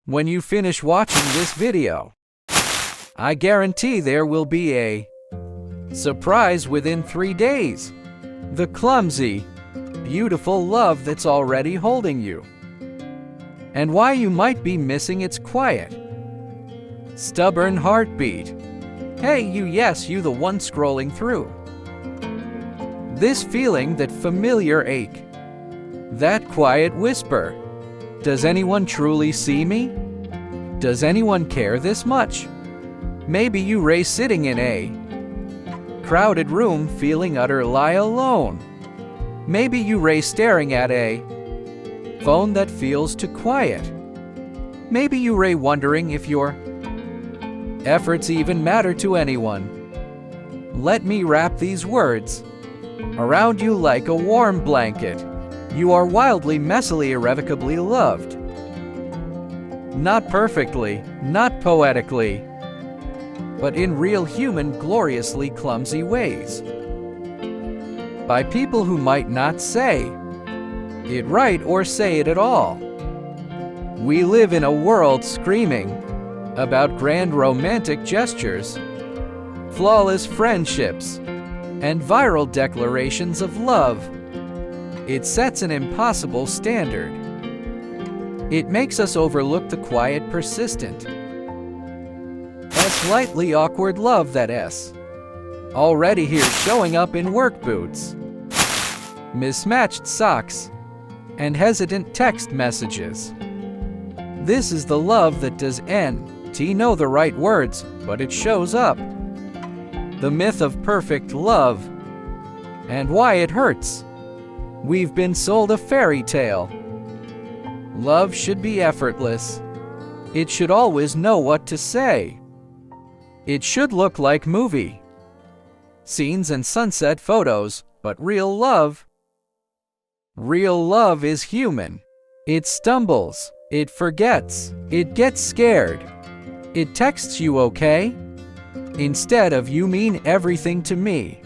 when you finish watching this video. I guarantee there will be a surprise within 3 days. The clumsy, beautiful love that's already holding you. And why you might be missing its quiet, stubborn heartbeat. Hey, you the one scrolling through. This feeling, that familiar ache, that quiet whisper. Does anyone truly see me? Does anyone care this much? Maybe you ray sitting in a crowded room feeling utterly alone. Maybe you ray staring at a phone that feels too quiet. Maybe you ray wondering if your efforts even matter to anyone. Let me wrap these words around you like a warm blanket. You are wildly, messily, irrevocably loved. Not perfectly, not poetically, but in real human, gloriously clumsy ways. By people who might not say it right or say it at all. We live in a world screaming about grand romantic gestures, flawless friendships, and viral declarations of love. It sets an impossible standard. It makes us overlook the quiet, persistent, slightly awkward love that's already here, showing up in work boots, mismatched socks, and hesitant text messages. This is the love that does not know the right words, but it shows up. The myth of perfect love and why it hurts. We've been sold a fairy tale. Love should be effortless. It should always know what to say. It should look like movie scenes and sunset photos, but real love is human. It stumbles, it forgets, it gets scared. It texts you okay instead of you mean everything to me.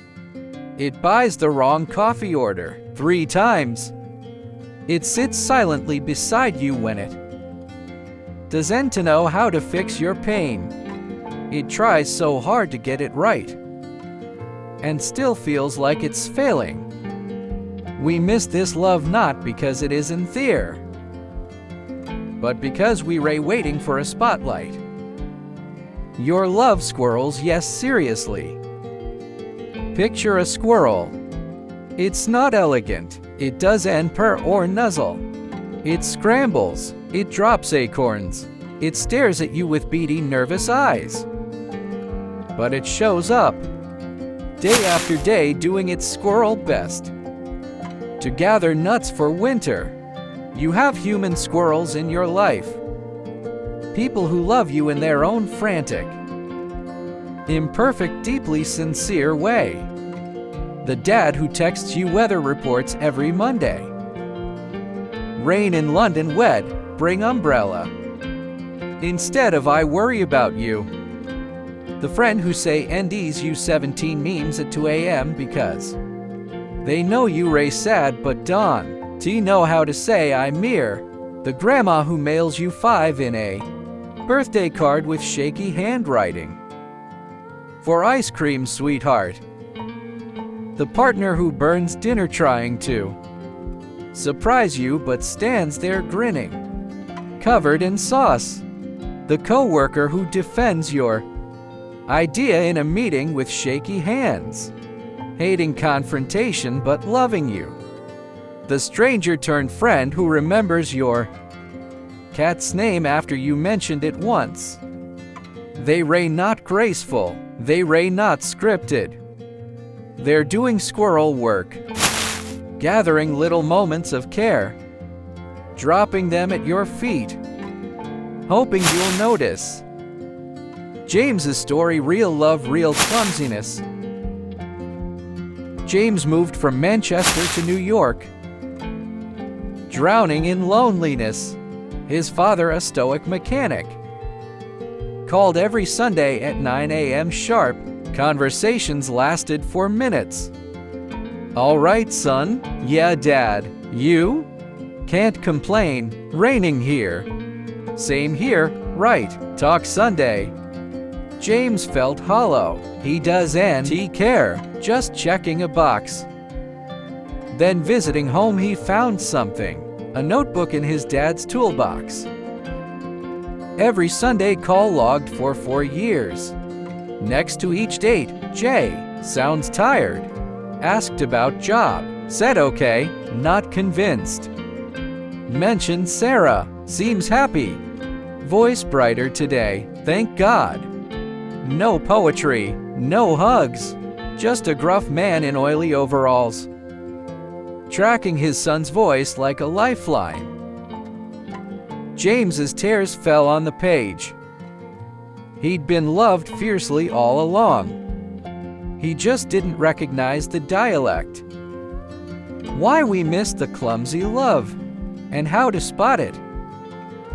It buys the wrong coffee order 3 times. It sits silently beside you when it doesn't know how to fix your pain. It tries so hard to get it right and still feels like it's failing. We miss this love not because it isn't there, but because we ray waiting for a spotlight. Your love squirrels, yes, seriously. Picture a squirrel. It's not elegant. It doesn't purr or nuzzle. It scrambles. It drops acorns. It stares at you with beady, nervous eyes. But it shows up, day after day, doing its squirrel best to gather nuts for winter. You have human squirrels in your life. People who love you in their own frantic, imperfect, deeply sincere way. The dad who texts you weather reports every Monday. Rain in London, wet, bring umbrella. Instead of I worry about you. The friend who sends you 17 memes at 2 a.m. because they know you ray sad but don't know how to say I'm mere. The grandma who mails you 5 in a birthday card with shaky handwriting for ice cream, sweetheart. The partner who burns dinner trying to surprise you but stands there grinning, covered in sauce. The coworker who defends your idea in a meeting with shaky hands, hating confrontation but loving you. The stranger turned friend who remembers your cat's name after you mentioned it once. They ray not graceful, they ray not scripted. They're doing squirrel work, gathering little moments of care, dropping them at your feet, hoping you'll notice. James's story, real love, real clumsiness. James moved from Manchester to New York, drowning in loneliness. His father, a stoic mechanic, called every Sunday at 9 a.m. sharp. Conversations lasted for minutes. All right, son. Yeah, Dad. You? Can't complain. Raining here. Same here, right? Talk Sunday. James felt hollow. He doesn't care, just checking a box. Then visiting home he found something. A notebook in his dad's toolbox. Every Sunday call logged for 4 years. Next to each date, Jay, sounds tired. Asked about job, said okay, not convinced. Mentioned Sarah, seems happy. Voice brighter today, thank God. No poetry, no hugs, just a gruff man in oily overalls. Tracking his son's voice like a lifeline. James's tears fell on the page. He'd been loved fiercely all along. He just didn't recognize the dialect. Why we miss the clumsy love, and how to spot it.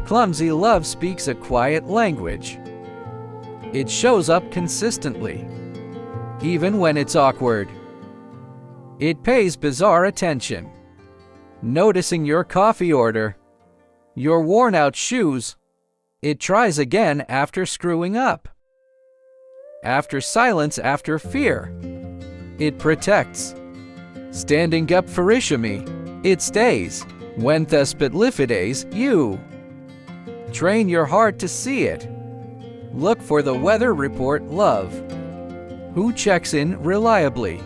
Clumsy love speaks a quiet language. It shows up consistently, even when it's awkward. It pays bizarre attention. Noticing your coffee order, your worn-out shoes. It tries again after screwing up. After silence, after fear. It protects. Standing up for Ishami. It stays. When thespitlifides, you. Train your heart to see it. Look for the weather report love. Who checks in reliably?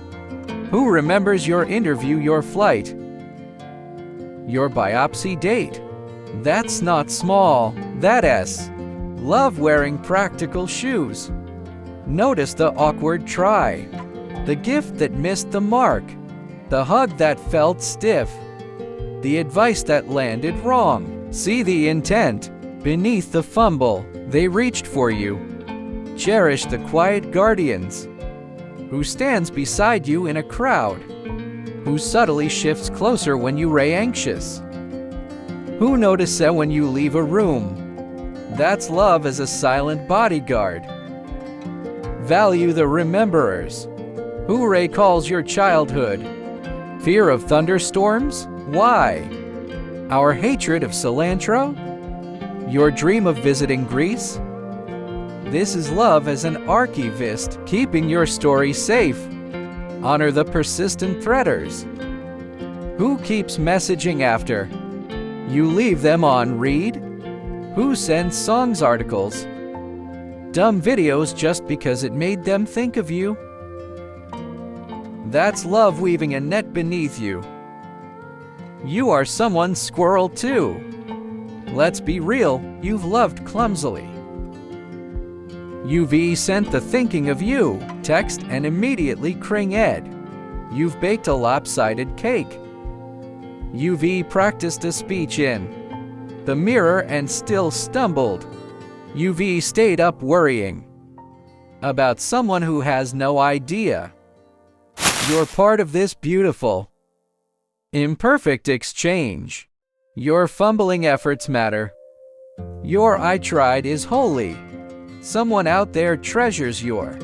Who remembers your interview, your flight? Your biopsy date? That's not small, that's love wearing practical shoes. Notice the awkward try, the gift that missed the mark, the hug that felt stiff, the advice that landed wrong. See the intent beneath the fumble. They reached for you. Cherish the quiet guardians. Who stands beside you in a crowd? Who subtly shifts closer when you ray anxious? Who notices when you leave a room? That's love as a silent bodyguard. Value the rememberers. Who recalls your childhood? Fear of thunderstorms? Why? Our hatred of cilantro? Your dream of visiting Greece? This is love as an archivist, keeping your story safe. Honor the persistent threaders. Who keeps messaging after you leave them on read? Who sends songs articles? Dumb videos just because it made them think of you? That's love weaving a net beneath you. You are someone's squirrel too. Let's be real, you've loved clumsily. You've sent the thinking of you text and immediately cring ed. You've baked a lopsided cake. You've practiced a speech in the mirror and still stumbled. You've stayed up worrying about someone who has no idea. You're part of this beautiful, imperfect exchange. Your fumbling efforts matter. Your I tried is holy. Someone out there treasures your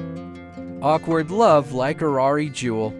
awkward love like a rari jewel.